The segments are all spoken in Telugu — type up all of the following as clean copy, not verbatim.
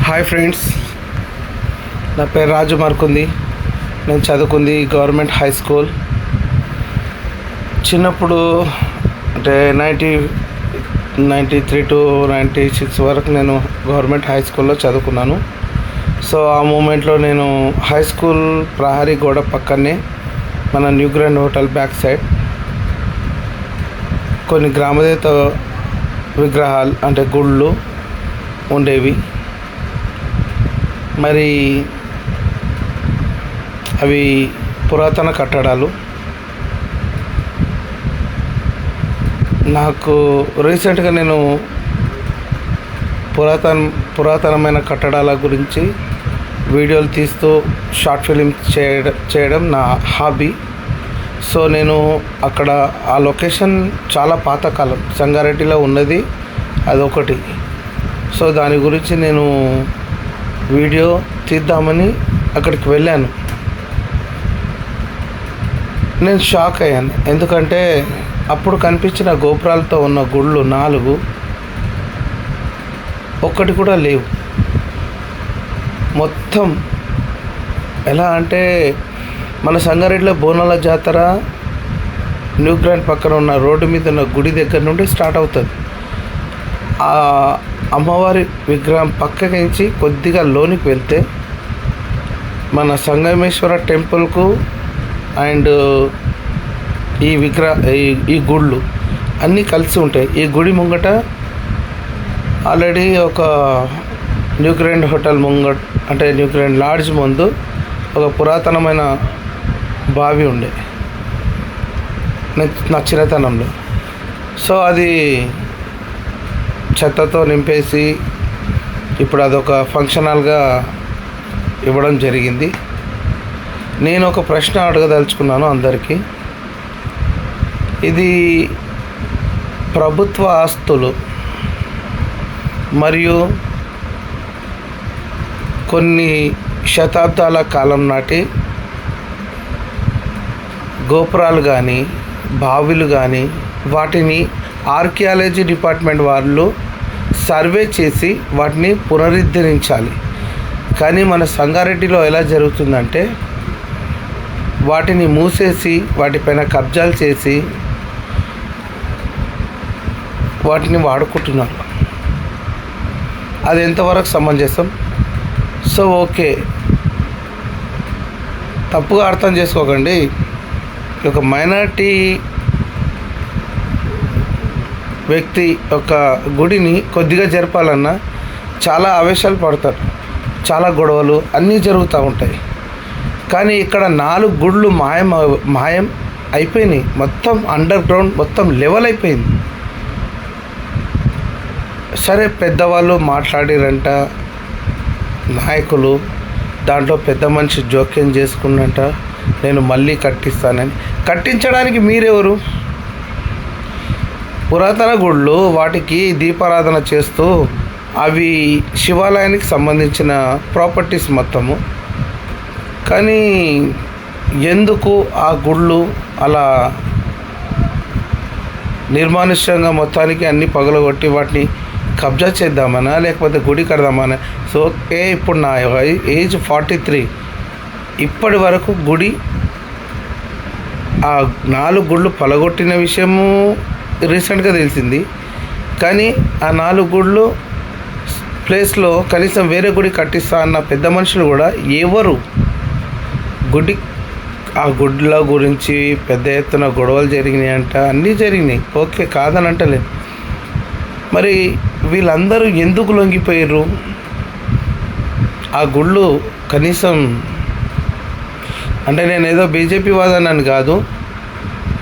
హాయ్ ఫ్రెండ్స్, నా పేరు రాజు మర్కుంది. నేను చదువుకుంది గవర్నమెంట్ హై స్కూల్. చిన్నప్పుడు అంటే 1993 to 96 వరకు నేను గవర్నమెంట్ హై స్కూల్లో చదువుకున్నాను. సో ఆ మూమెంట్లో నేను హై స్కూల్ ప్రహరీ గోడ పక్కనే మన new grand hotel back side కొన్ని గ్రామదేవత విగ్రహాలు అంటే గుళ్ళు ఉండేవి. మరి అవి పురాతన కట్టడాలు. నాకు రీసెంట్గా నేను పురాతనమైన కట్టడాల గురించి వీడియోలు తీస్తూ షార్ట్ ఫిలిమ్స్ చేయడం నా హాబీ. సో నేను అక్కడ ఆ లొకేషన్ చాలా పాతకాలం సంగారెడ్డిలో ఉన్నది, అదొకటి. సో దాని గురించి నేను వీడియో తీద్దామని అక్కడికి వెళ్ళాను. నేను షాక్ అయ్యాను, ఎందుకంటే అప్పుడు కనిపించిన గోపురాలతో ఉన్న గుళ్ళు 4 ఒక్కటి కూడా లేవు. మొత్తం ఎలా అంటే మన సంగారెడ్డిలో బోనాల జాతర న్యూ గ్రాండ్ పక్కన ఉన్న రోడ్డు మీద ఉన్న గుడి దగ్గర నుండి స్టార్ట్ అవుతుంది. ఆ అమ్మవారి విగ్రహం పక్కకించి కొద్దిగా లోనికి వెళ్తే మన సంగమేశ్వర టెంపుల్కు అండ్ ఈ గుళ్ళు అన్నీ కలిసి ఉంటాయి. ఈ గుడి ముంగట ఆల్రెడీ ఒక న్యూ గ్రాండ్ హోటల్ అంటే న్యూ గ్రాండ్ లాడ్జ్ ముందు ఒక పురాతనమైన బావి ఉండే నా చిన్నతనంలో. సో అది చెత్తతో నింపేసి ఇప్పుడు అదొక ఫంక్షన్ హాల్గా ఇవ్వడం జరిగింది. నేను ఒక ప్రశ్న అడగదలుచుకున్నాను అందరికీ. ఇది ప్రభుత్వ ఆస్తులు మరియు కొన్ని శతాబ్దాల కాలం నాటి గోపురాలు కానీ బావిలు కానీ వాటిని ఆర్కియాలజీ డిపార్ట్మెంట్ వాళ్ళు సర్వే చేసి వాటిని పునరుద్ధరించాలి. కానీ మన సంగారెడ్డిలో ఎలా జరుగుతుందంటే వాటిని మూసేసి వాటిపైన కబ్జాలు చేసి వాటిని వాడుకుంటున్నారు. అది ఎంతవరకు సమంజసం? సో ఓకే, తప్పుగా అర్థం చేసుకోకండి. ఒక మైనారిటీ వ్యక్తి ఒక గుడిని కొద్దిగా జరపాలన్నా చాలా ఆవేశాలు పడతారు, చాలా గొడవలు అన్నీ జరుగుతూ ఉంటాయి. కానీ ఇక్కడ 4 గుళ్ళు మాయం అయిపోయినాయి. మొత్తం అండర్ గ్రౌండ్ మొత్తం లెవెల్ అయిపోయింది. సరే, పెద్దవాళ్ళు మాట్లాడిరంట, నాయకులు దాంట్లో పెద్ద మనిషి జోక్యం చేసుకున్నంట, నేను మళ్ళీ కట్టిస్తానని. కట్టించడానికి మీరెవరు? పురాతన గుళ్ళు వాటికి దీపారాధన చేస్తూ అవి శివాలయానికి సంబంధించిన ప్రాపర్టీస్ మొత్తము. కానీ ఎందుకు ఆ గుళ్ళు అలా నిర్మానుష్యంగా మొత్తానికి అన్నీ పగలగొట్టి వాటిని కబ్జా చేద్దామనా లేకపోతే గుడి కడదామనా? సో ఇప్పుడు నా ఏజ్ 43. ఇప్పటి వరకు గుడి ఆ 4 గుళ్ళు పగలగొట్టిన విషయము రీసెంట్గా తెలిసింది. కానీ ఆ 4 గుళ్ళు ప్లేస్లో కనీసం వేరే గుడి కట్టిస్తా అన్న పెద్ద మనుషులు కూడా ఎవరు? ఆ గుడ్ల గురించి పెద్ద ఎత్తున గొడవలు జరిగినాయి అంట, అన్నీ జరిగినాయి, ఓకే, కాదని అంటలేదు. మరి వీళ్ళందరూ ఎందుకు లొంగిపోయారు? ఆ గుళ్ళు కనీసం అంటే నేను ఏదో బీజేపీ వాదనని కాదు,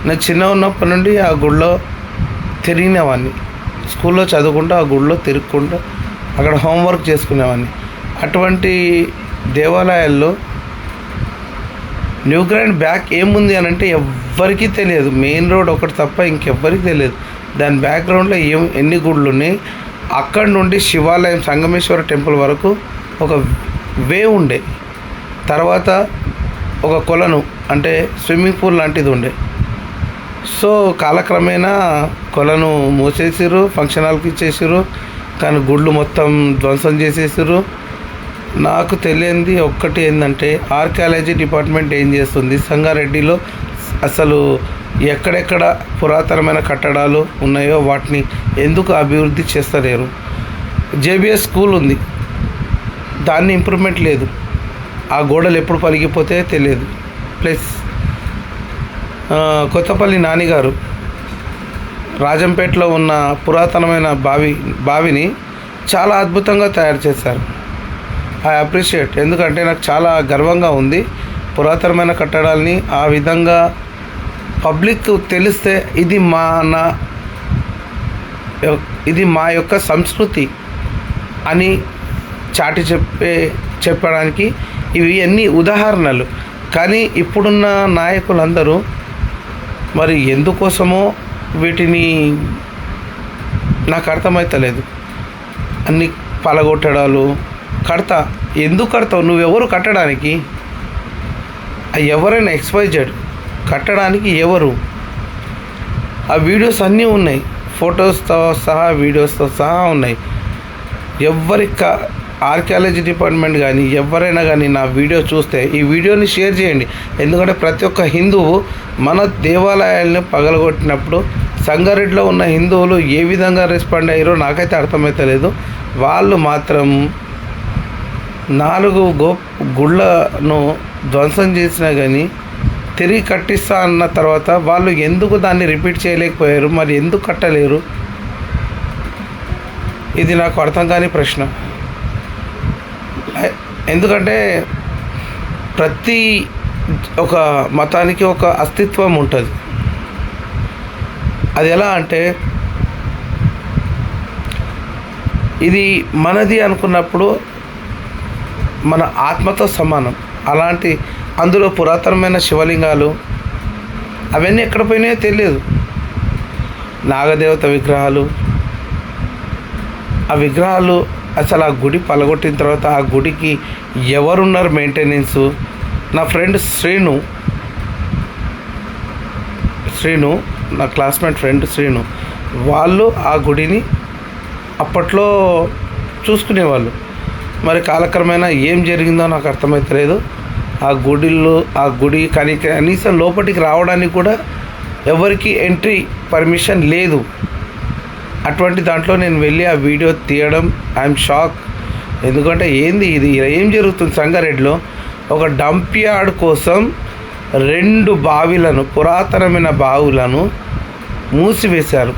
నేను చిన్న ఉన్నప్పటి నుండి ఆ గుళ్ళో తిరిగినవాడిని. స్కూల్లో చదువుకుంటూ ఆ గుళ్ళో తిరుగుకుంటూ అక్కడ హోంవర్క్ చేసుకునేవాడిని. అటువంటి దేవాలయాల్లో న్యూ గ్రాండ్ బ్యాక్ ఏముంది అని అంటే ఎవ్వరికీ తెలియదు. మెయిన్ రోడ్ ఒకటి తప్ప ఇంకెవ్వరికి తెలియదు. దాని బ్యాక్గ్రౌండ్లో ఎన్ని గుళ్ళు ఉన్నాయి. అక్కడి నుండి శివాలయం సంగమేశ్వర టెంపుల్ వరకు ఒక వే ఉండే, తర్వాత ఒక కొలను అంటే స్విమ్మింగ్ పూల్ లాంటిది ఉండే. సో కాలక్రమేణా కొలను మూసేసారు, ఫంక్షన్ హాల్కి ఇచ్చేసారు. కానీ గుళ్ళు మొత్తం ధ్వంసం చేసేసారు. నాకు తెలియంది ఒక్కటి ఏంటంటే ఆర్కియాలజీ డిపార్ట్మెంట్ ఏం చేస్తుంది, సంగారెడ్డిలో అసలు ఎక్కడెక్కడ పురాతనమైన కట్టడాలు ఉన్నాయో వాటిని ఎందుకు అభివృద్ధి చేస్తలేరు. జేబీఎస్ స్కూల్ ఉంది, దాన్ని ఇంప్రూవ్మెంట్ లేదు, ఆ గోడలు ఎప్పుడు పలిగిపోతే తెలియదు. ప్లస్ కొత్తపల్లి నానిగారు రాజంపేటలో ఉన్న పురాతనమైన బావిని చాలా అద్భుతంగా తయారు చేశారు. ఐ అప్రిషియేట్, ఎందుకంటే నాకు చాలా గర్వంగా ఉంది. పురాతనమైన కట్టడాలని ఆ విధంగా పబ్లిక్ తెలిస్తే ఇది మా యొక్క సంస్కృతి అని చాటి చెప్పడానికి ఇవి అన్ని ఉదాహరణలు. కానీ ఇప్పుడున్న నాయకులందరూ మరి ఎందుకోసమో వీటిని నాకు అర్థమవుతలేదు. అన్ని పలగొట్టడాలు. ఎందుకు కడతావు? నువ్వెవరు కట్టడానికి? ఎవరైనా XYZ కట్టడానికి ఎవరు? ఆ వీడియోస్ అన్నీ ఉన్నాయి, ఫొటోస్తో సహా వీడియోస్తో సహా ఉన్నాయి. ఆర్కియాలజీ డిపార్ట్మెంట్ కానీ ఎవరైనా కానీ నా వీడియో చూస్తే ఈ వీడియోని షేర్ చేయండి. ఎందుకంటే ప్రతి ఒక్క హిందువు మన దేవాలయాలను పగలగొట్టినప్పుడు సంగారెడ్డిలో ఉన్న హిందువులు ఏ విధంగా రెస్పాండ్ అయ్యారో నాకైతే అర్థమవుతలేదు. వాళ్ళు మాత్రం 4 గుళ్ళను ధ్వంసం చేసినా కానీ తిరిగి కట్టిస్తా అన్న తర్వాత వాళ్ళు ఎందుకు దాన్ని రిపీట్ చేయలేకపోయారు? మరి ఎందుకు కట్టలేరు? ఇది నాకు అర్థం కాని ప్రశ్న. ఎందుకంటే ప్రతి ఒక మతానికి ఒక అస్తిత్వం ఉంటుంది. అది ఎలా అంటే ఇది మనది అనుకున్నప్పుడు మన ఆత్మతో సమానం. అలాంటి అందులో పురాతనమైన శివలింగాలు అవన్నీ ఎక్కడ పోయినాయో తెలియదు. నాగదేవత విగ్రహాలు, ఆ విగ్రహాలు అసలు ఆ గుడి పలగొట్టిన తర్వాత ఆ గుడికి ఎవరున్నారు మెయింటెనెన్సు? నా ఫ్రెండ్ శ్రీను నా క్లాస్మేట్ ఫ్రెండ్ శ్రీను, వాళ్ళు ఆ గుడిని అప్పట్లో చూసుకునేవాళ్ళు. మరి కాలక్రమేణా ఏం జరిగిందో నాకు అర్థమవుతలేదు. ఆ గుడి కనీసం లోపలికి రావడానికి కూడా ఎవరికి ఎంట్రీ పర్మిషన్ లేదు. అటువంటి దాంట్లో నేను వెళ్ళి ఆ వీడియో తీయడం ఐఎమ్ షాక్. ఎందుకంటే ఇది ఏం జరుగుతుంది? సంగారెడ్డిలో ఒక డంప్ యార్డ్ కోసం 2 బావిలను, పురాతనమైన బావులను మూసివేశారు.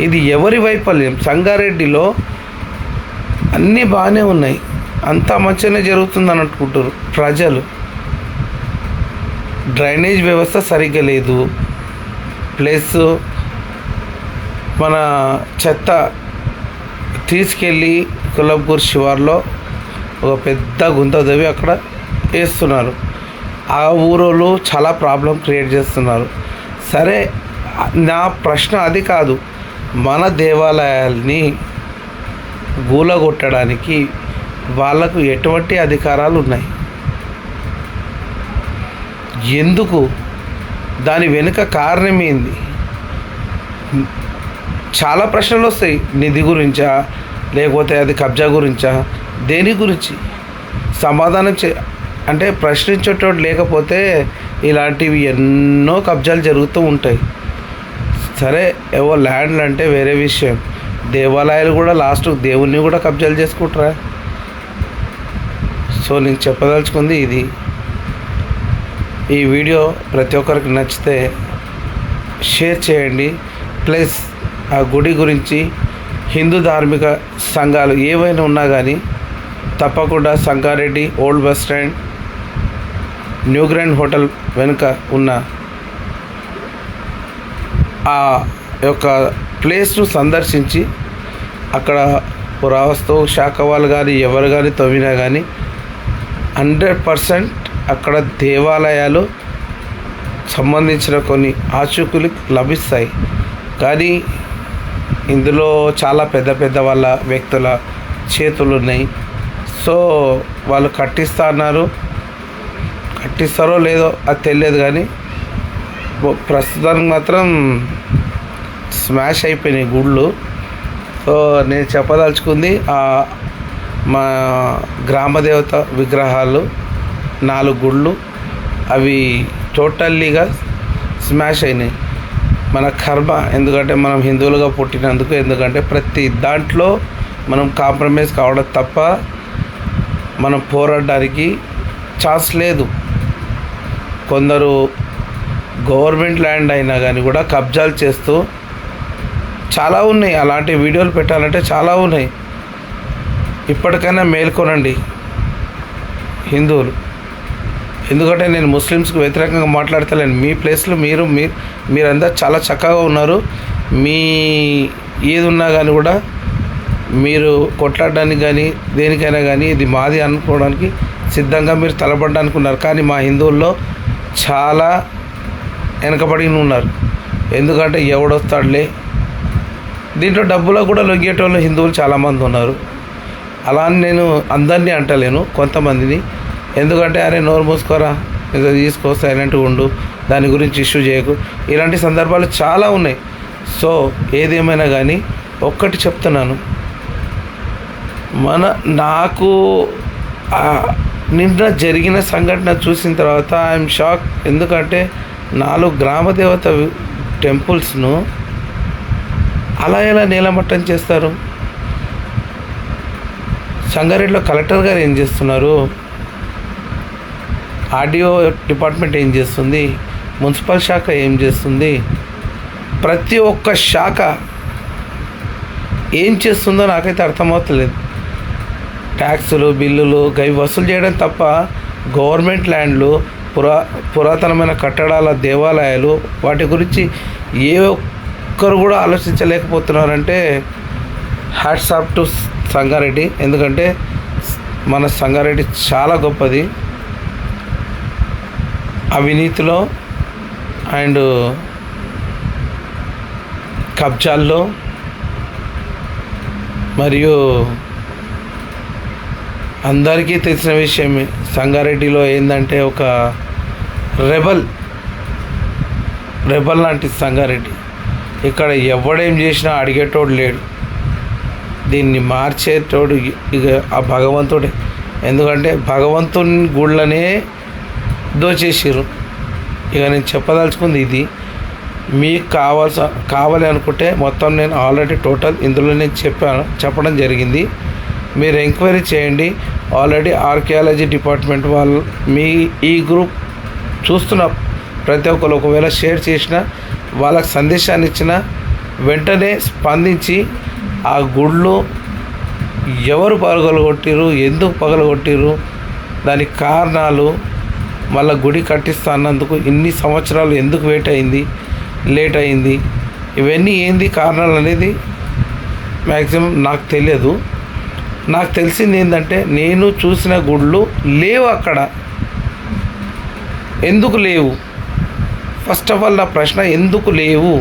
ఇది ఎవరి వైఫల్యం? సంగారెడ్డిలో అన్నీ బాగానే ఉన్నాయి, అంతా మంచిగానే జరుగుతుందని అనుకుంటారు ప్రజలు. డ్రైనేజ్ వ్యవస్థ సరిగ్గా లేదు. ప్లస్ మన చెత్త తీసుకెళ్ళి కులంపూర్ శివార్లో ఒక పెద్ద గుంత తవ్వి అక్కడ వేస్తున్నారు. ఆ ఊరోళ్ళు చాలా ప్రాబ్లం క్రియేట్ చేస్తున్నారు. సరే, నా ప్రశ్న అది కాదు. మన దేవాలయాల్ని గూలగొట్టడానికి వాళ్ళకు ఎటువంటి అధికారాలు ఉన్నాయి? ఎందుకు? దాని వెనుక కారణం ఏంది? చాలా ప్రశ్నలు వస్తాయి. నిధి గురించా, లేకపోతే అది కబ్జా గురించా, దేని గురించి? సమాధానం అంటే ప్రశ్నించేటోడు లేకపోతే ఇలాంటివి ఎన్నో కబ్జాలు జరుగుతూ ఉంటాయి. సరే, ఏవో ల్యాండ్లు అంటే వేరే విషయం. దేవాలయాలు కూడా లాస్ట్ దేవుణ్ణి కూడా కబ్జాలు చేసుకుంటారా? సో నేను చెప్పదలుచుకుంది ఇది. ఈ వీడియో ప్రతి ఒక్కరికి నచ్చితే షేర్ చేయండి. ప్లస్ ఆ గుడి గురించి హిందూ ధార్మిక సంఘాలు ఏవైనా ఉన్నా కానీ తప్పకుండా Sangareddy old bus stand new grand hotel వెనుక ఉన్న ఆ యొక్క ప్లేస్ను సందర్శించి అక్కడ పురావస్తు శాఖ వాళ్ళు కానీ ఎవరు కానీ తవ్వినా కానీ 100% అక్కడ దేవాలయాలు సంబంధించిన కొన్ని ఆచూకులు లభిస్తాయి. కానీ ఇందులో చాలా పెద్ద వాళ్ళ వ్యక్తుల చేతులు ఉన్నాయి. సో వాళ్ళు కట్టిస్తారో లేదో అది తెలియదు. కానీ ప్రస్తుతానికి మాత్రం స్మాష్ అయిపోయినాయి గుళ్ళు. సో నేను చెప్పదలుచుకుంది మా గ్రామదేవత విగ్రహాలు 4 గుళ్ళు అవి టోటల్లీగా స్మాష్ అయినాయి. మన కర్మ, ఎందుకంటే మనం హిందువులుగా పుట్టినందుకు, ఎందుకంటే ప్రతి దాంట్లో మనం కాంప్రమైజ్ కావడం తప్ప మనం పోరాడడానికి ఛాన్స్ లేదు. కొందరు గవర్నమెంట్ ల్యాండ్ అయినా కానీ కూడా కబ్జాలు చేస్తూ చాలా ఉన్నాయి. అలాంటి వీడియోలు పెట్టాలంటే చాలా ఉన్నాయి. ఇప్పటికైనా మేల్కొనండి హిందువులు. ఎందుకంటే నేను ముస్లిమ్స్కి వ్యతిరేకంగా మాట్లాడతలేను. మీ ప్లేస్లో మీరందరూ చాలా చక్కగా ఉన్నారు. మీ ఏది ఉన్నా కానీ కూడా మీరు కొట్లాడడానికి కానీ దేనికైనా కానీ ఇది మాది అనుకోవడానికి సిద్ధంగా మీరు తలపడడానికి ఉన్నారు. కానీ మా హిందువుల్లో చాలా వెనకబడి ఉన్నారు. ఎందుకంటే ఎవడొస్తాడులే, దీంట్లో డబ్బులో కూడా లొంగేటోళ్ళు హిందువులు చాలామంది ఉన్నారు. అలా అని నేను అందరినీ అంటలేను, కొంతమందిని. ఎందుకంటే అరే నోరు మూసుకోరా, ఏదో తీసుకో, సైలెంట్గా ఉండు, దాని గురించి ఇష్యూ చేయకు, ఇలాంటి సందర్భాలు చాలా ఉన్నాయి. సో ఏదేమైనా కానీ ఒక్కటి చెప్తున్నాను, నాకు నిన్న జరిగిన సంఘటన చూసిన తర్వాత ఐఎమ్ షాక్. ఎందుకంటే 4 గ్రామదేవత టెంపుల్స్ను అలా ఎలా నేలమట్టం చేస్తారు? సంగారెడ్డిలో కలెక్టర్ గారు ఏం చేస్తున్నారు? ఆర్డీఓ డిపార్ట్మెంట్ ఏం చేస్తుంది? మున్సిపల్ శాఖ ఏం చేస్తుంది? ప్రతి ఒక్క శాఖ ఏం చేస్తుందో నాకైతే అర్థమవుతలేదు. ట్యాక్సులు, బిల్లులు గవి వసూలు చేయడం తప్ప గవర్నమెంట్ ల్యాండ్లు, పురాతనమైన కట్టడాల, దేవాలయాలు, వాటి గురించి ఏ ఒక్కరు కూడా ఆలోచించలేకపోతున్నారంటే హ్యాట్స్ ఆఫ్ టు సంగారెడ్డి. ఎందుకంటే మన సంగారెడ్డి చాలా గొప్పది అవినీతిలో అండ్ కబ్జాల్లో. మరియు అందరికీ తెలిసిన విషయమే, సంగారెడ్డిలో ఏంటంటే ఒక రెబల్ లాంటి సంగారెడ్డి. ఇక్కడ ఎవడేం చేసినా అడిగేటోడు లేడు. దీన్ని మార్చేటోడు ఇక ఆ భగవంతుడే. ఎందుకంటే భగవంతుని గుళ్ళనే దోచేసిర్రు. ఇక నేను చెప్పదలుచుకుంది ఇది. మీకు కావాలి అనుకుంటే మొత్తం నేను ఆల్రెడీ టోటల్ ఇందులో నేను చెప్పడం జరిగింది. మీరు ఎంక్వైరీ చేయండి. ఆల్రెడీ ఆర్కియాలజీ డిపార్ట్మెంట్ వాళ్ళు మీ ఈ గ్రూప్ చూస్తున్న ప్రతి ఒక్కరు ఒకవేళ షేర్ చేసినా, వాళ్ళకి సందేశాన్ని ఇచ్చిన వెంటనే స్పందించి ఆ గుళ్ళు ఎవరు పగలగొట్టిరు, ఎందుకు పగలగొట్టిరు, దానికి కారణాలు, మళ్ళీ గుడి కట్టిస్తా అన్నందుకు ఇన్ని సంవత్సరాలు ఎందుకు లేట్ అయింది, ఇవన్నీ ఏంది కారణాలు అనేది మ్యాక్సిమం నాకు తెలియదు. నాకు తెలిసింది ఏంటంటే నేను చూసిన గుళ్ళు లేవు అక్కడ. ఎందుకు లేవు? ఫస్ట్ ఆఫ్ ఆల్ నా ప్రశ్న, ఎందుకు లేవు?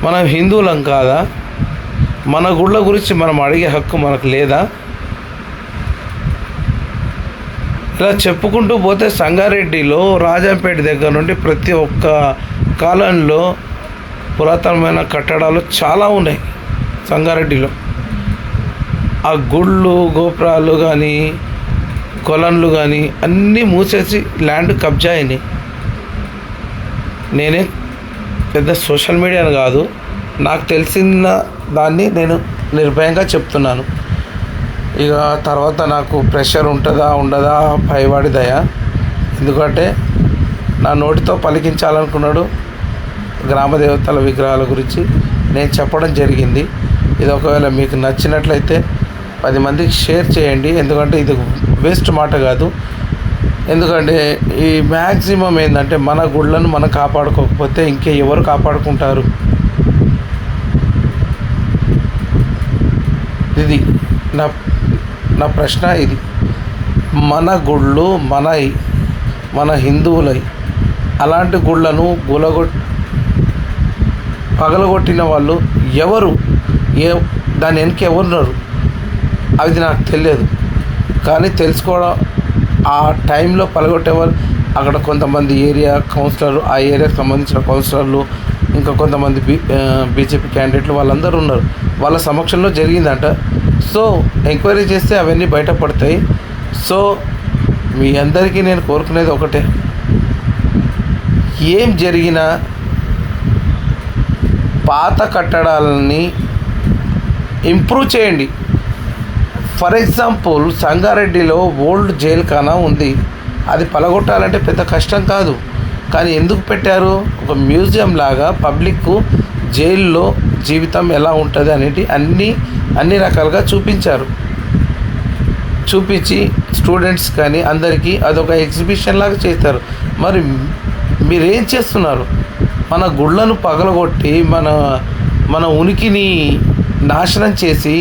మనం హిందువులం కాదా? మన గుళ్ళ గురించి మనం అడిగే హక్కు మనకు లేదా? ఇలా చెప్పుకుంటూ పోతే సంగారెడ్డిలో రాజంపేట దగ్గర నుండి ప్రతి ఒక్క కాలంలో పురాతనమైన కట్టడాలు చాలా ఉన్నాయి సంగారెడ్డిలో. ఆ గుళ్ళు, గోపురాలు కానీ, కొలన్లు కానీ అన్నీ మూసేసి ల్యాండ్ కబ్జా అయినాయి. నేనే పెద్ద సోషల్ మీడియాను కాదు, నాకు తెలిసిన దాన్ని నేను నిర్భయంగా చెప్తున్నాను. ఇక తర్వాత నాకు ప్రెషర్ ఉంటుందా ఉండదా పైవాడి దయ. ఎందుకంటే నా నోటితో పలికించాలనుకున్నాడు గ్రామదేవతల విగ్రహాల గురించి నేను చెప్పడం జరిగింది. ఇది ఒకవేళ మీకు నచ్చినట్లయితే 10 మందికి షేర్ చేయండి. ఎందుకంటే ఇది వేస్ట్ మాట కాదు. ఎందుకంటే ఈ మ్యాక్సిమం ఏంటంటే మన గుళ్ళను మనం కాపాడుకోకపోతే ఇంకే ఎవరు కాపాడుకుంటారు? ఇది నా ప్రశ్న. ఇది మన గుళ్ళు మన హిందువులై అలాంటి గుళ్ళను పగలగొట్టిన వాళ్ళు ఎవరు, దాని వెనక ఎవరున్నారు అది నాకు తెలియదు. కానీ తెలుసుకోవడం, ఆ టైంలో పగలగొట్టేవాళ్ళు అక్కడ కొంతమంది ఏరియా కౌన్సిలర్లు, ఆ ఏరియాకి సంబంధించిన కౌన్సిలర్లు, ఇంకా కొంతమంది బీజేపీ క్యాండిడేట్లు వాళ్ళందరూ ఉన్నారు. వాళ్ళ సమక్షంలో జరిగిందంట. సో ఎంక్వైరీ చేస్తే అవన్నీ బయటపడతాయి. సో మీ అందరికీ నేను కోరుకునేది ఒకటే, ఏం జరిగినా పాత కట్టడాలని ఇంప్రూవ్ చేయండి. ఫర్ ఎగ్జాంపుల్ సంగారెడ్డిలో ఓల్డ్ జైల్ ఖానా ఉంది, అది పలగొట్టాలంటే పెద్ద కష్టం కాదు. కానీ ఎందుకు పెట్టారు? ఒక మ్యూజియం లాగా పబ్లిక్ జైల్లో జీవితం ఎలా ఉంటుంది అనేది అన్ని రకాలుగా చూపించారు. చూపించి స్టూడెంట్స్ కానీ అందరికీ అదొక ఎగ్జిబిషన్ లాగా చేస్తారు. మరి మీరేం చేస్తున్నారు? మన గుళ్ళను పగలగొట్టి మన ఉనికిని నాశనం చేసి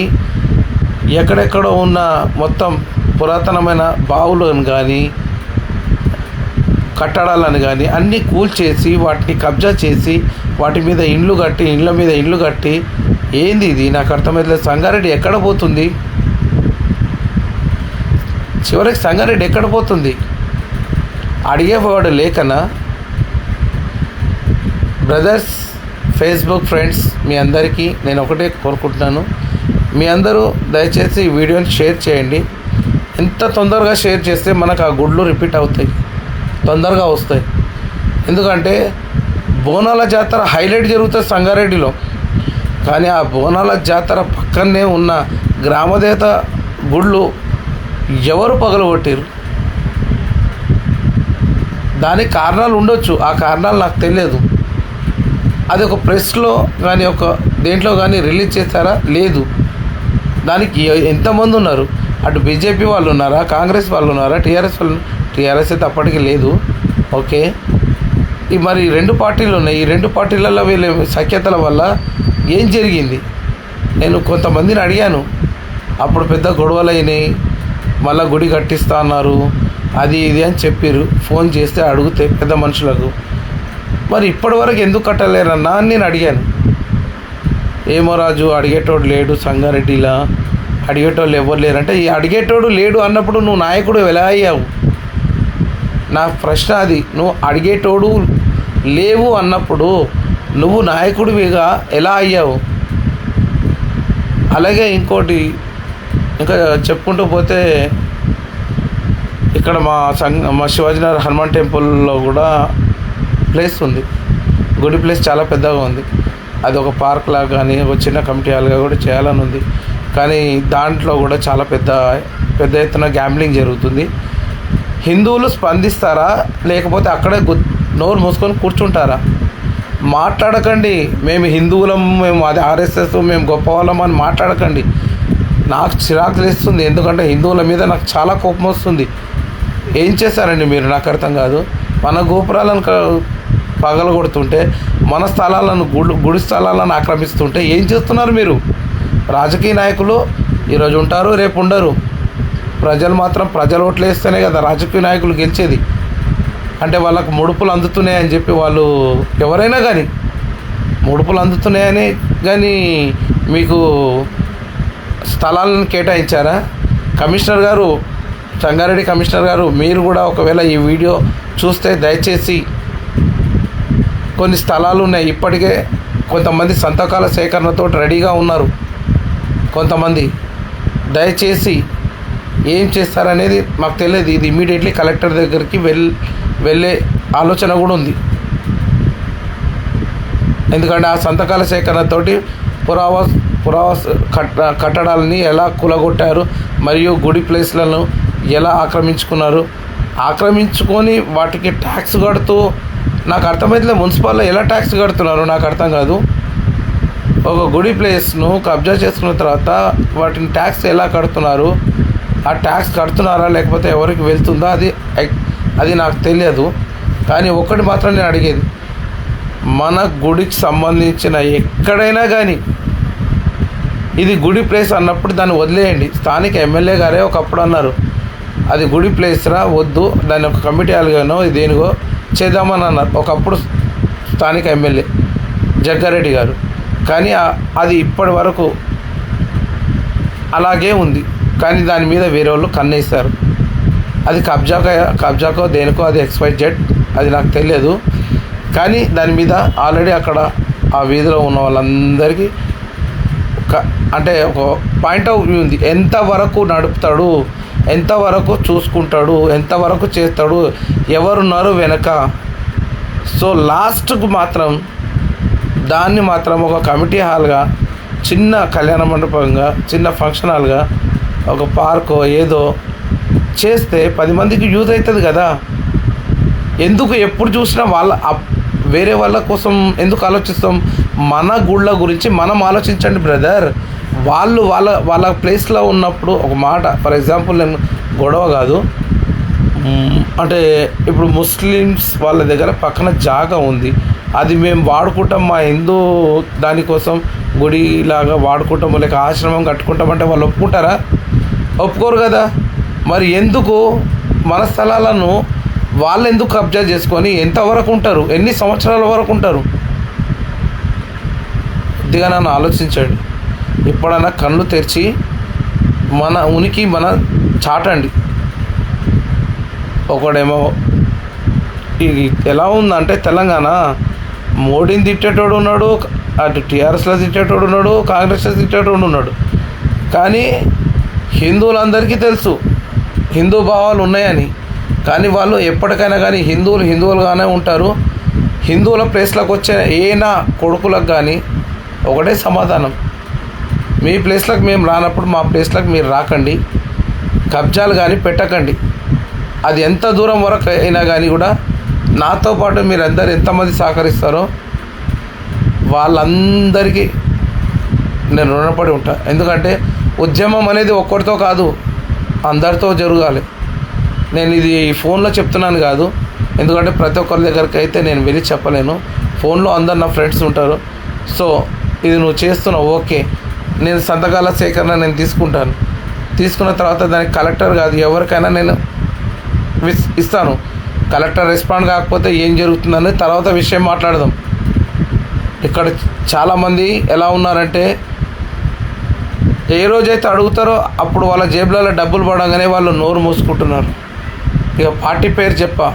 ఎక్కడెక్కడో ఉన్న మొత్తం పురాతనమైన బావులను కానీ కట్టడాలను కానీ అన్నీ కూల్చేసి వాటిని కబ్జా చేసి వాటి మీద ఇళ్ళ మీద ఇండ్లు కట్టి ఏంది ఇది? నాకు అర్థమైతే సంగారెడ్డి ఎక్కడ పోతుంది? చివరికి సంగారెడ్డి ఎక్కడ పోతుంది? అడిగేవాడు లేకనా? బ్రదర్స్, ఫేస్బుక్ ఫ్రెండ్స్, మీ అందరికీ నేను ఒకటే కోరుకుంటున్నాను, మీ అందరూ దయచేసి ఈ వీడియోని షేర్ చేయండి. ఎంత తొందరగా షేర్ చేస్తే మనకు ఆ గుడ్లు రిపీట్ అవుతాయి, తొందరగా వస్తాయి. ఎందుకంటే బోనాల జాతర హైలైట్ జరుగుతుంది సంగారెడ్డిలో, కానీ ఆ బోనాల జాతర పక్కనే ఉన్న గ్రామదేవత గుళ్ళు ఎవరు పగలగొట్టారు? దానికి కారణాలు ఉండొచ్చు, ఆ కారణాలు నాకు తెలియదు. అది ఒక ప్రెస్లో కానీ ఒక దేంట్లో కానీ రిలీజ్ చేస్తారా? లేదు. దానికి ఎంతమంది ఉన్నారు? అటు బీజేపీ వాళ్ళు ఉన్నారా, కాంగ్రెస్ వాళ్ళు ఉన్నారా, టీఆర్ఎస్ అయితే అప్పటికి లేదు. ఓకే, మరి రెండు పార్టీలు ఉన్నాయి. ఈ రెండు పార్టీలలో వీళ్ళ సఖ్యతల వల్ల ఏం జరిగింది? నేను కొంతమందిని అడిగాను, అప్పుడు పెద్ద గొడవలు అయినాయి, మళ్ళీ గుడి కట్టిస్తా అన్నారు, అది ఇది అని చెప్పారు. ఫోన్ చేస్తే అడిగితే పెద్ద మనుషులకు, మరి ఇప్పటి వరకు ఎందుకు కట్టలేరన్నా అని నేను అడిగాను. ఏమో రాజు, అడిగేటోడు లేడు సంగారెడ్డిలా, అడిగేటోళ్ళు ఎవరు లేరంటే, ఈ అడిగేటోడు లేడు అన్నప్పుడు నువ్వు నాయకుడు ఎలా అయ్యావు? నా ప్రశ్న అది. నువ్వు అడిగేటోడు లేవు అన్నప్పుడు నువ్వు నాయకుడివిగా ఎలా అయ్యావు? అలాగే ఇంకోటి ఇంకా చెప్పుకుంటూ పోతే, ఇక్కడ మా శివాజీనగర్ హనుమాన్ టెంపుల్లో కూడా ప్లేస్ ఉంది, గుడి ప్లేస్ చాలా పెద్దగా ఉంది. అది ఒక పార్క్ లాగా కానీ ఒక చిన్న కమిటీ హాల్గా కూడా చేయాలని ఉంది. కానీ దాంట్లో కూడా చాలా పెద్ద ఎత్తున గ్యాంబ్లింగ్ జరుగుతుంది. హిందువులు స్పందిస్తారా, లేకపోతే అక్కడే నోరు మూసుకొని కూర్చుంటారా? మాట్లాడకండి, మేము హిందువులం, మేము అది ఆర్ఎస్ఎస్, మేము గొప్ప వాళ్ళం అని మాట్లాడకండి. నాకు చిరాకు తెస్తుంది, ఎందుకంటే హిందువుల మీద నాకు చాలా కోపం వస్తుంది. ఏం చేశారండి మీరు? నాకు అర్థం కాదు. మన గోపురాలను పగలగొడుతుంటే, మన స్థలాలను గుడి స్థలాలను ఆక్రమిస్తుంటే ఏం చేస్తున్నారు మీరు? రాజకీయ నాయకులు ఈరోజు ఉంటారు, రేపు ఉండరు. ప్రజలు ఓట్లు వేస్తేనే కదా రాజకీయ నాయకులు గెలిచేది. అంటే వాళ్ళకు ముడుపులు అందుతున్నాయని చెప్పి వాళ్ళు ఎవరైనా కానీ ముడుపులు అందుతున్నాయని కానీ మీకు స్థలాలను కేటాయించారా? కమిషనర్ గారు, సంగారెడ్డి కమిషనర్ గారు, మీరు కూడా ఒకవేళ ఈ వీడియో చూస్తే దయచేసి కొన్ని స్థలాలు ఉన్నాయి, ఇప్పటికే కొంతమంది సంతకాల సేకరణతో రెడీగా ఉన్నారు. కొంతమంది దయచేసి ఏం చేస్తారనేది మాకు తెలియదు. ఇది ఇమీడియట్లీ కలెక్టర్ దగ్గరికి వెళ్ళే ఆలోచన కూడా ఉంది. ఎందుకంటే ఆ సంతకాల సేకరణతోటి పురావస్తు కట్టడాలని ఎలా కూలగొట్టారు, మరియు గుడి ప్లేస్లను ఎలా ఆక్రమించుకొని వాటికి ట్యాక్స్ కడుతూ, నాకు అర్థమైతే మున్సిపాల్లో ఎలా ట్యాక్స్ కడుతున్నారు నాకు అర్థం కాదు. ఒక గుడి ప్లేస్ను కబ్జా చేసుకున్న తర్వాత వాటిని ట్యాక్స్ ఎలా కడుతున్నారు? ఆ ట్యాక్స్ కడుతున్నారా లేకపోతే ఎవరికి వెళ్తుందా అది నాకు తెలియదు. కానీ ఒక్కటి మాత్రం నేను అడిగేది, మన గుడికి సంబంధించిన ఎక్కడైనా కానీ ఇది గుడి ప్లేస్ అన్నప్పుడు దాన్ని వదిలేయండి. స్థానిక ఎమ్మెల్యే గారే ఒకప్పుడు అన్నారు, అది గుడి ప్లేస్ రా, వద్దు, దాన్ని ఒక కమిటీ హాల్గానో దేనిగో చేద్దామని అన్నారు ఒకప్పుడు స్థానిక ఎమ్మెల్యే జగ్గారెడ్డి గారు. కానీ అది ఇప్పటి వరకు అలాగే ఉంది. కానీ దాని మీద వేరే వాళ్ళు కన్నేస్తారు. అది కబ్జాకో దేనికో అది XYZ, అది నాకు తెలియదు. కానీ దాని మీద ఆల్రెడీ అక్కడ ఆ వీధిలో ఉన్న వాళ్ళందరికీ అంటే ఒక పాయింట్ ఆఫ్ వ్యూ ఉంది. ఎంతవరకు నడుపుతాడు, ఎంతవరకు చూసుకుంటాడు, ఎంతవరకు చేస్తాడు, ఎవరున్నారు వెనక. సో లాస్ట్కు మాత్రం దాన్ని మాత్రం ఒక కమిటీ హాల్గా, చిన్న కళ్యాణ మండపంగా, చిన్న ఫంక్షన్ హాల్గా, ఒక పార్కో ఏదో చేస్తే 10 మందికి యూజ్ అవుతుంది కదా. ఎందుకు ఎప్పుడు చూసినా వేరే వాళ్ళ కోసం ఎందుకు ఆలోచిస్తాం? మన గుళ్ళ గురించి మనం ఆలోచించండి బ్రదర్. వాళ్ళ ప్లేస్లో ఉన్నప్పుడు ఒక మాట, ఫర్ ఎగ్జాంపుల్, నేను గొడవ కాదు అంటే ఇప్పుడు ముస్లిమ్స్ వాళ్ళ దగ్గర పక్కన జాగా ఉంది, అది మేము వాడుకుంటాం, మా హిందూ దానికోసం గుడిలాగా వాడుకుంటాము, లేక ఆశ్రమం కట్టుకుంటామంటే వాళ్ళు ఒప్పుకుంటారా? ఒప్పుకోరు కదా. మరి ఎందుకు మన స్థలాలను వాళ్ళు ఎందుకు కబ్జా చేసుకొని ఎంతవరకు ఉంటారు, ఎన్ని సంవత్సరాల వరకు ఉంటారు? కొద్దిగా నన్ను ఆలోచించండి. ఎప్పుడైనా కళ్ళు తెరిచి మన ఉనికి మన చాటండి. ఒకడేమో ఇది ఎలా ఉందంటే, తెలంగాణ మోడీని తిట్టేటోడు ఉన్నాడు, అటు టీఆర్ఎస్లో తిట్టేటోడు ఉన్నాడు, కాంగ్రెస్లో తిట్టేటోడు ఉన్నాడు. కానీ హిందువులందరికీ తెలుసు హిందూ భావాలు ఉన్నాయని. కానీ వాళ్ళు ఎప్పటికైనా కానీ హిందువులుగానే ఉంటారు. హిందువుల ప్లేస్లోకి వచ్చే ఏనా కొడుకులకు కానీ ఒకటే సమాధానం, మీ ప్లేస్లోకి మేము రానప్పుడు మా ప్లేస్లోకి మీరు రాకండి, కబ్జాలు కానీ పెట్టకండి. అది ఎంత దూరం వరకు అయినా కానీ కూడా నాతో పాటు మీరందరూ ఎంతమంది సహకరిస్తారో వాళ్ళందరికీ నేను రుణపడి ఉంటా. ఎందుకంటే ఉద్యమం అనేది ఒక్కరితో కాదు, అందరితో జరగాలి. నేను ఇది ఫోన్లో చెప్తున్నాను కాదు, ఎందుకంటే ప్రతి ఒక్కరి దగ్గరికి అయితే నేను వెళ్ళి చెప్పలేను. ఫోన్లో అందరు నా ఫ్రెండ్స్ ఉంటారు. సో ఇది నువ్వు చేస్తున్నావు, ఓకే, నేను సంతకాల సేకరణ నేను తీసుకున్న తర్వాత దానికి కలెక్టర్ కాదు ఎవరికైనా నేను ఇస్తాను. కలెక్టర్ రెస్పాండ్ కాకపోతే ఏం జరుగుతుందని తర్వాత విషయం మాట్లాడదాం. ఇక్కడ చాలామంది ఎలా ఉన్నారంటే, ఏ రోజైతే అడుగుతారో అప్పుడు వాళ్ళ జేబులలో డబ్బులు పడగానే వాళ్ళు నోరు మూసుకుంటున్నారు. ఇక పార్టీ పేరు చెప్పా,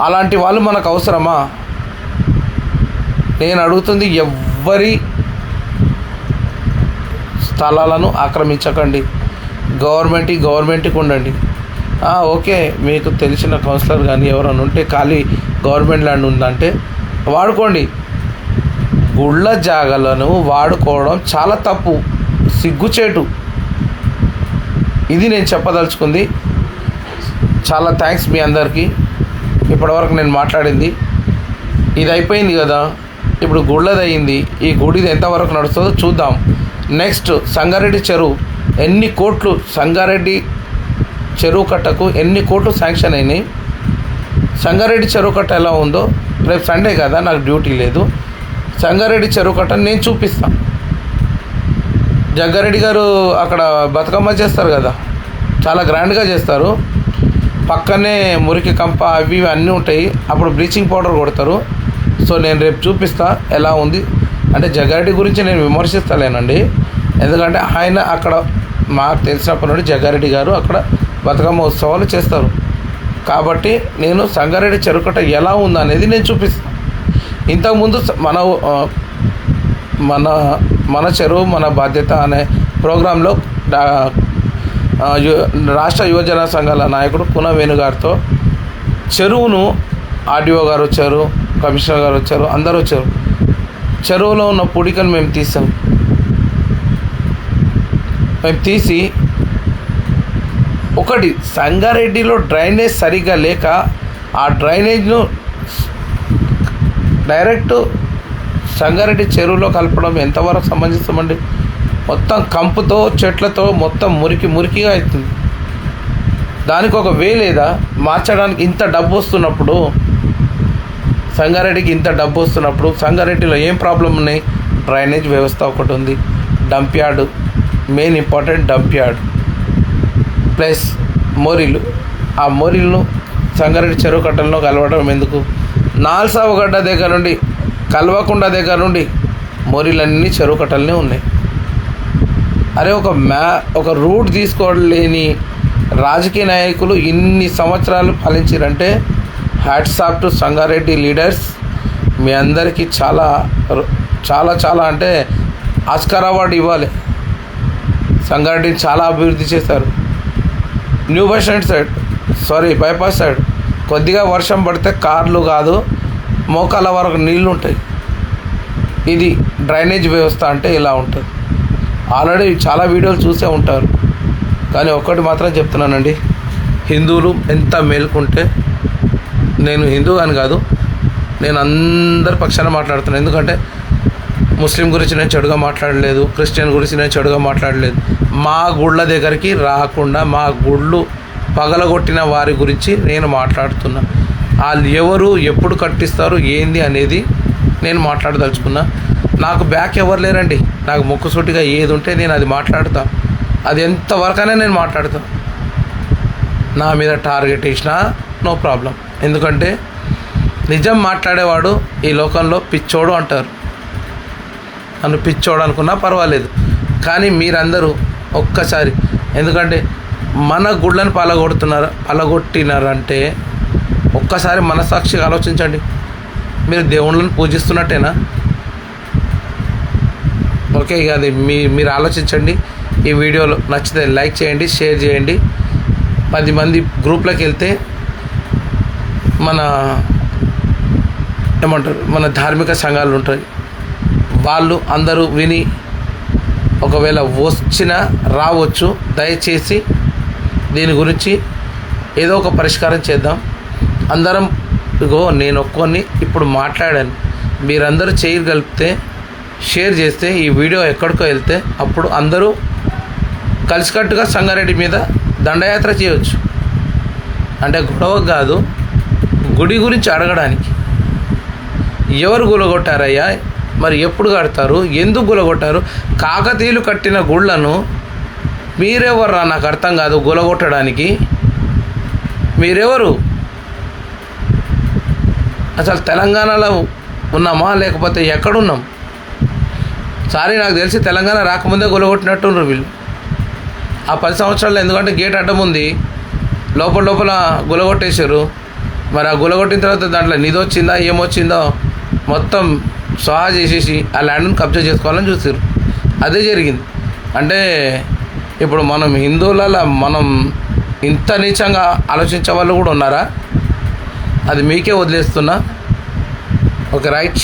అలాంటి వాళ్ళు మనకు అవసరమా? నేను అడుగుతుంది, ఎవ్వరి స్థలాలను ఆక్రమించకండి, గవర్నమెంట్కి ఉండండి. ఓకే, మీకు తెలిసిన కౌన్సిలర్ కానీ ఎవరైనా ఉంటే ఖాళీ గవర్నమెంట్ ల్యాండ్ ఉందంటే వాడుకోండి. గుళ్ళ జాగాలను వాడుకోవడం చాలా తప్పు, సిగ్గుచేటు. ఇది నేను చెప్పదలుచుకుంది. చాలా థ్యాంక్స్ మీ అందరికీ. ఇప్పటివరకు నేను మాట్లాడింది ఇది అయిపోయింది కదా. ఇప్పుడు గుళ్ళది అయింది, ఈ గుడిది ఎంతవరకు నడుస్తుందో చూద్దాం. నెక్స్ట్ సంగారెడ్డి చెరువు, ఎన్ని కోట్లు సంగారెడ్డి చెరువు కట్టకు ఎన్ని కోట్లు శాంక్షన్ అయినాయి. సంగారెడ్డి చెరువు కట్ట ఎలా ఉందో, రేపు సండే కదా, నాకు డ్యూటీ లేదు. సంగారెడ్డి చెరువు కట్టని నేను చూపిస్తాను. జగ్గారెడ్డి గారు అక్కడ బతుకమ్మ చేస్తారు కదా, చాలా గ్రాండ్గా చేస్తారు. పక్కనే మురికి కంప అవి అన్నీ ఉంటాయి. అప్పుడు బ్లీచింగ్ పౌడర్ కొడతారు. సో నేను రేపు చూపిస్తా ఎలా ఉంది. అంటే జగ్గారెడ్డి గురించి నేను విమర్శిస్తలేనండి, ఎందుకంటే ఆయన అక్కడ మాకు తెలిసినప్పటి నుండి జగ్గారెడ్డి గారు అక్కడ బతుకమ్మ ఉత్సవాలు చేస్తారు. కాబట్టి నేను సంగారెడ్డి చెరుకట్ట ఎలా ఉందనేది నేను చూపిస్తాను. ఇంతకుముందు మన చెరువు మన బాధ్యత అనే ప్రోగ్రాంలో రాష్ట్ర యువజన సంఘాల నాయకుడు కున వేణుగారితో చెరువును ఆర్డీఓ గారు వచ్చారు, కమిషనర్ గారు వచ్చారు, అందరూ వచ్చారు. చెరువులో ఉన్న పుడికను మేము తీసి ఒకటి సంగారెడ్డిలో డ్రైనేజ్ సరిగ్గా లేక ఆ డ్రైనేజ్ను డైరెక్ట్ సంగారెడ్డి చెరువులో కలపడం ఎంతవరకు సమంజసమండి? మొత్తం కంపుతో చెట్లతో మొత్తం మురికిగా అవుతుంది. దానికి ఒక వే లేదా మార్చడానికి? ఇంత డబ్బు వస్తున్నప్పుడు, సంగారెడ్డికి ఇంత డబ్బు వస్తున్నప్పుడు సంగారెడ్డిలో ఏం ప్రాబ్లం ఉన్నాయి? డ్రైనేజ్ వ్యవస్థ ఒకటి ఉంది, dump yard, main important dump yard plus మోరీలు. ఆ మోరీలను సంగారెడ్డి చెరువు కట్టల్లో కలవడం ఎందుకు? నాల్సావగడ్డ దగ్గర నుండి కల్వకుండ దగ్గర నుండి మోరీలన్నీ చెరువు కట్టలనే ఉన్నాయి. అరే ఒక రూట్ తీసుకోలేని రాజకీయ నాయకులు ఇన్ని సంవత్సరాలు ఫలించారంటే hats off to Sangareddy leaders. మీ అందరికీ చాలా చాలా చాలా అంటే ఆస్కార్ అవార్డు ఇవ్వాలి. సంగారెడ్డిని చాలా అభివృద్ధి చేశారు. New bus stand side bypass side కొద్దిగా వర్షం పడితే కార్లు కాదు మోకాల వరకు నీళ్ళు ఉంటాయి. ఇది డ్రైనేజ్ వ్యవస్థ అంటే ఇలా ఉంటుంది. ఆల్రెడీ చాలా వీడియోలు చూసే ఉంటారు. కానీ ఒక్కటి మాత్రం చెప్తున్నానండి, హిందువులు ఎంత మేల్కుంటే, నేను హిందూ అని కాదు, నేను అందరి పక్షాన మాట్లాడుతున్నాను. ఎందుకంటే ముస్లిం గురించి నేను చెడుగా మాట్లాడలేదు, క్రిస్టియన్ గురించి నేను చెడుగా మాట్లాడలేదు. మా గుళ్ళ దగ్గరికి రాకుండా మా గుళ్ళు పగలగొట్టిన వారి గురించి నేను మాట్లాడుతున్నా. వాళ్ళు ఎవరు, ఎప్పుడు కట్టిస్తారు, ఏంది అనేది నేను మాట్లాడదలుచుకున్నా. నాకు బ్యాక్ ఎవరు లేరండి. నాకు ముక్కుసూటిగా ఏది ఉంటే నేను అది మాట్లాడతా. అది ఎంతవరకైనా నేను మాట్లాడతా. నా మీద టార్గెట్ వేసినా నో ప్రాబ్లం. ఎందుకంటే నిజం మాట్లాడేవాడు ఈ లోకంలో పిచ్చోడు అంటారు. నన్ను పిచ్చోడు అనుకున్నా పర్వాలేదు. కానీ మీరందరూ ఒక్కసారి, ఎందుకంటే మన గుళ్ళని పలగొట్టినారంటే ఒక్కసారి మనసాక్షిగా ఆలోచించండి. మీరు దేవుళ్ళని పూజిస్తున్నట్టేనా? ఓకే, ఇక అది మీరు ఆలోచించండి. ఈ వీడియోలో నచ్చితే లైక్ చేయండి, షేర్ చేయండి. 10 మంది గ్రూప్లోకి వెళ్తే మన ధార్మిక సంఘాలు ఉంటాయి, వాళ్ళు అందరూ విని ఒకవేళ వచ్చినా రావచ్చు. దయచేసి దీని గురించి ఏదో ఒక పరిష్కారం చేద్దాం. అందరం నేను ఒక్కొని ఇప్పుడు మాట్లాడాను, మీరందరూ చేయగలిగితే షేర్ చేస్తే ఈ వీడియో ఎక్కడికో వెళ్తే అప్పుడు అందరూ కలిసికట్టుగా సంగారెడ్డి మీద దండయాత్ర చేయవచ్చు. అంటే గొడవ కాదు, గుడి గురించి అడగడానికి. ఎవరు గులగొట్టారయ్యా, మరి ఎప్పుడు కడతారు, ఎందుకు గులగొట్టారు? కాకతీయులు కట్టిన గుళ్ళను మీరెవర్రా? నాకు అర్థం కాదు. గులగొట్టడానికి మీరెవరు? అసలు తెలంగాణలో ఉన్నామా లేకపోతే ఎక్కడున్నాం? సారీ, నాకు తెలిసి తెలంగాణ రాకముందే గులగొట్టినట్టున్నారు వీళ్ళు. ఆ 10 సంవత్సరాలు, ఎందుకంటే గేట్ అడ్డం ఉంది, లోపల గులగొట్టేశారు. మరి ఆ గులగొట్టిన తర్వాత దాంట్లో నిధి వచ్చిందా ఏమొచ్చిందో మొత్తం సహా చేసేసి ఆ ల్యాండ్ని కబ్జా చేసుకోవాలని చూసారు. అదే జరిగింది. అంటే ఇప్పుడు మనం హిందువులలో మనం ఇంత నీచంగా ఆలోచించే వాళ్ళు కూడా ఉన్నారా? అది మీకే వదిలేస్తున్నా. Okay, right.